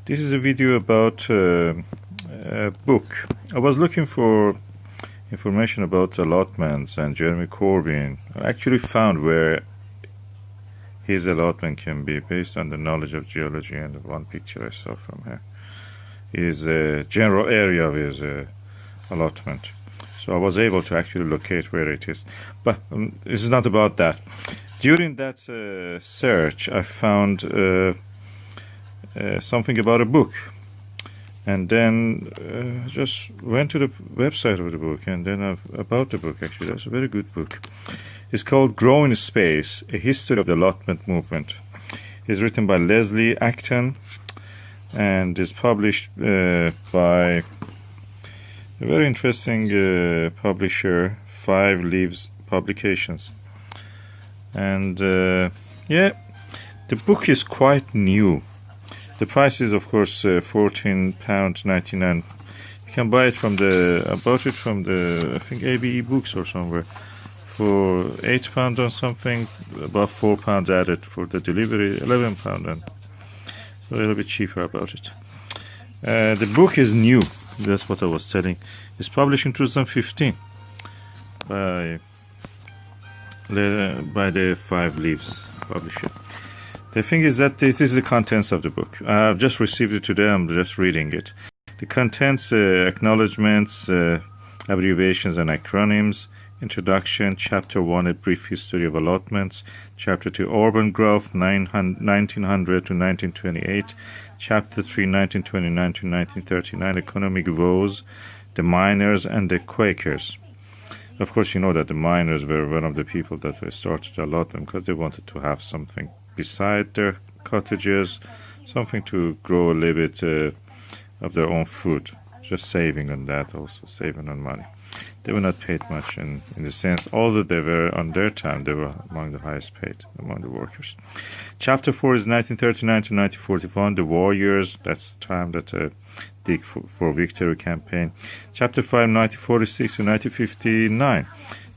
This is a video about a book. I was looking for information about allotments and Jeremy Corbyn. I actually found where his allotment can be based on the knowledge of geology, and the one picture I saw from here is a general area of his allotment. So I was able to actually locate where it is. But this is not about that. During that search, I found something about a book, and then just went to the website of the book, and then about the book. Actually, that's a very good book. It's called Growing Space: A History of the Allotment Movement. It's written by Leslie Acton and is published by a very interesting publisher, 5 Leaves Publications. And yeah, the book is quite new. The price is, of course, £14.99. You can buy it from I bought it from I think ABE Books or somewhere for £8 or something, about £4 added for the delivery, £11, and so a little bit cheaper about it. The book is new. That's what I was telling. It's published in 2015 by the 5 Leaves publisher. The thing is that this is the contents of the book. I've just received it today. I'm just reading it. The contents, acknowledgements, abbreviations and acronyms. Introduction. Chapter 1, a brief history of allotments. Chapter 2, urban growth, 1900 to 1928. Chapter 3, 1929 to 1939, economic woes, the miners and the Quakers. Of course, you know that the miners were one of the people that started the allotment because they wanted to have something beside their cottages, something to grow a little bit of their own food, just saving on that, also saving on money. They were not paid much in the sense, although they were, on their time, they were among the highest paid among the workers. Chapter 4 is 1939 to 1941, the war years. That's the time that the for Victory campaign. Chapter 5, 1946 to 1959,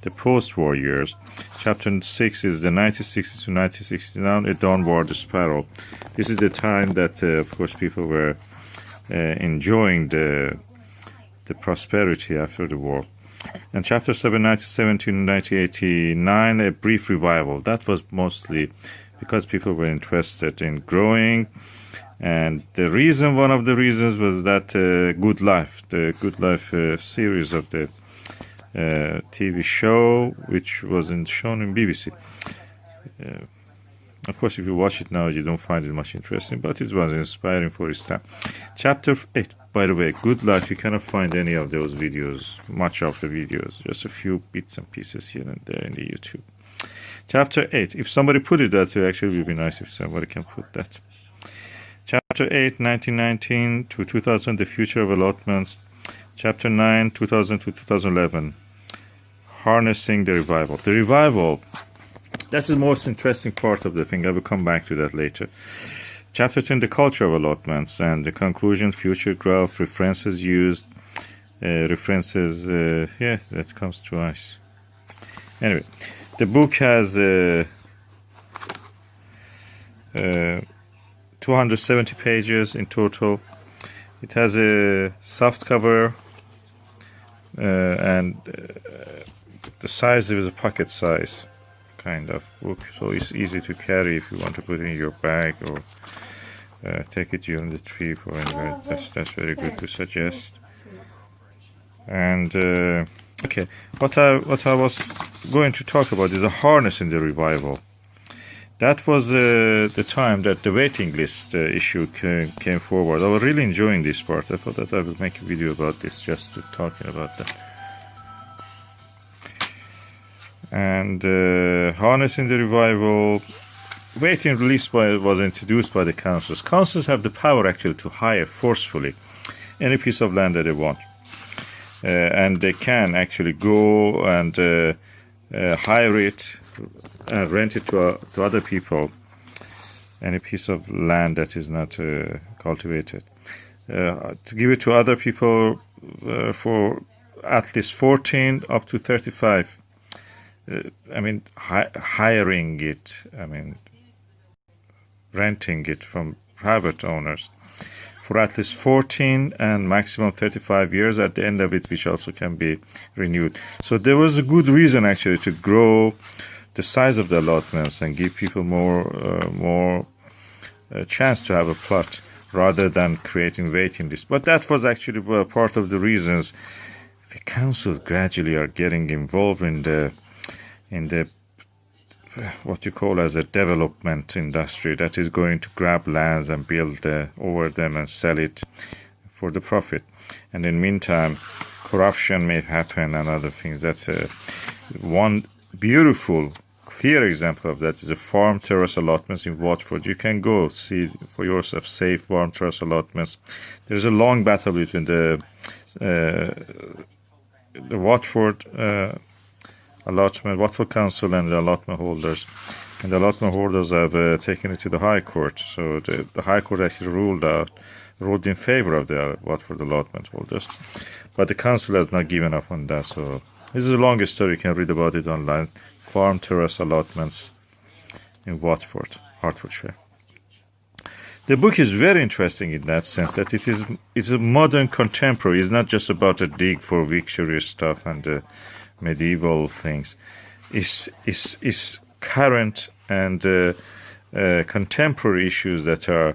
the post-war years. Chapter 6 is the 1960s to 1969, a downward spiral. This is the time that, of course, people were enjoying the prosperity after the war. And chapter 7, 1917 to 1989, a brief revival. That was mostly because people were interested in growing. And one of the reasons was that Good Life, the Good Life series of the TV show, which was shown in BBC. Of course, if you watch it now, you don't find it much interesting, but it was inspiring for its time. Chapter 8, by the way, Good Life, you cannot find any of those videos, much of the videos, just a few bits and pieces here and there in the YouTube. Chapter 8, if somebody put it that way, actually it would be nice if somebody can put that. Chapter 8, 1919 to 2000, the future of allotments. Chapter 9, 2000 to 2011, harnessing the revival. The revival, that's the most interesting part of the thing. I will come back to that later. Chapter 10, the culture of allotments, and the conclusion, future growth, references used, yeah, that comes to us. Anyway, the book has 270 pages in total. It has a soft cover, and the size is a pocket size kind of book, so it's easy to carry if you want to put it in your bag or take it during the trip or anywhere. That's very good to suggest. And okay, what I was going to talk about is a harness in the revival. That was the time that the waiting list issue came forward. I was really enjoying this part. I thought that I would make a video about this, just to talking about that. And harnessing the revival, waiting list was introduced by the councils. Councils have the power actually to hire forcefully any piece of land that they want. And they can actually go and hire it, rent it to other people, any piece of land that is not cultivated, to give it to other people for at least 14 up to 35. Hiring it, renting it from private owners for at least 14 and maximum 35 years at the end of it, which also can be renewed. So there was a good reason actually to grow the size of the allotments and give people more chance to have a plot rather than creating waiting lists. But that was actually part of the reasons the councils gradually are getting involved in the what you call as a development industry, that is going to grab lands and build over them and sell it for the profit. And in the meantime, corruption may happen and other things. That one beautiful, clear example of that is the farm terrace allotments in Watford. You can go see for yourself safe farm terrace allotments. There's a long battle between the Watford allotment, Watford Council and the allotment holders. And the allotment holders have taken it to the High Court. So the High Court actually ruled in favor of the Watford allotment holders. But the council has not given up on that. So this is a longer story. You can read about it online. Farm terrace allotments in Watford, Hertfordshire. The book is very interesting in that sense that it's a modern contemporary. It's not just about a dig for Victorian stuff and medieval things. It's current and contemporary issues that are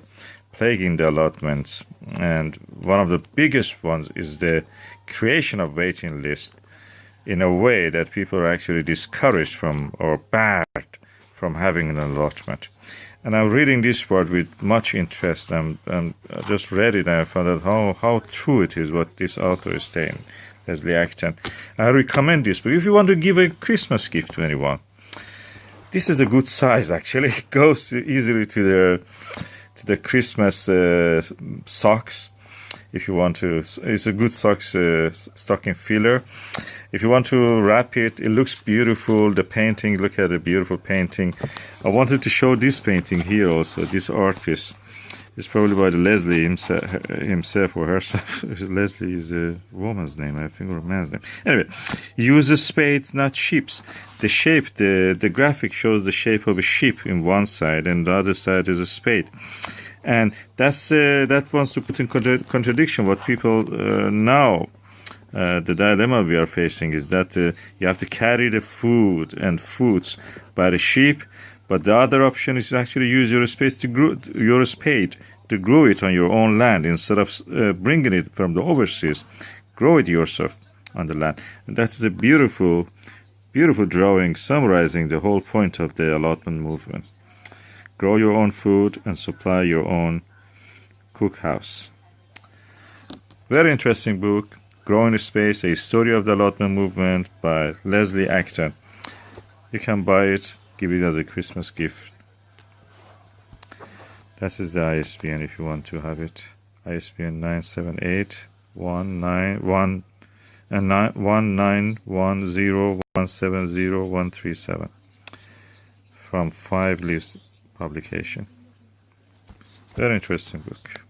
plaguing the allotments. And one of the biggest ones is the creation of waiting lists in a way that people are actually discouraged from or barred from having an allotment. And I'm reading this part with much interest. I just read it and I found out how true it is what this author is saying, Leslie Acton. I recommend this book if you want to give a Christmas gift to anyone. This is a good size actually. It goes easily to the Christmas socks. If you want to, it's a good stocking filler. If you want to wrap it, it looks beautiful. The painting, look at the beautiful painting. I wanted to show this painting here also, this art piece. It's probably by the Leslie himself or herself. Leslie is a woman's name, I think, or a man's name. Anyway, uses spades, not sheeps. The shape, the graphic shows the shape of a sheep in one side, and the other side is a spade. And that wants to put in contradiction what people now, the dilemma we are facing is that you have to carry the food and foods by the sheep, but the other option is to actually use your spade to grow it on your own land instead of bringing it from the overseas. Grow it yourself on the land. And that is a beautiful, beautiful drawing summarizing the whole point of the allotment movement. Grow your own food and supply your own cookhouse. Very interesting book, Growing the Space, A History of the Allotment Movement by Leslie Acton. You can buy it, give it as a Christmas gift. That is the ISBN if you want to have it. ISBN 978-1910-170-137 from 5 Leaves publication. Very interesting book.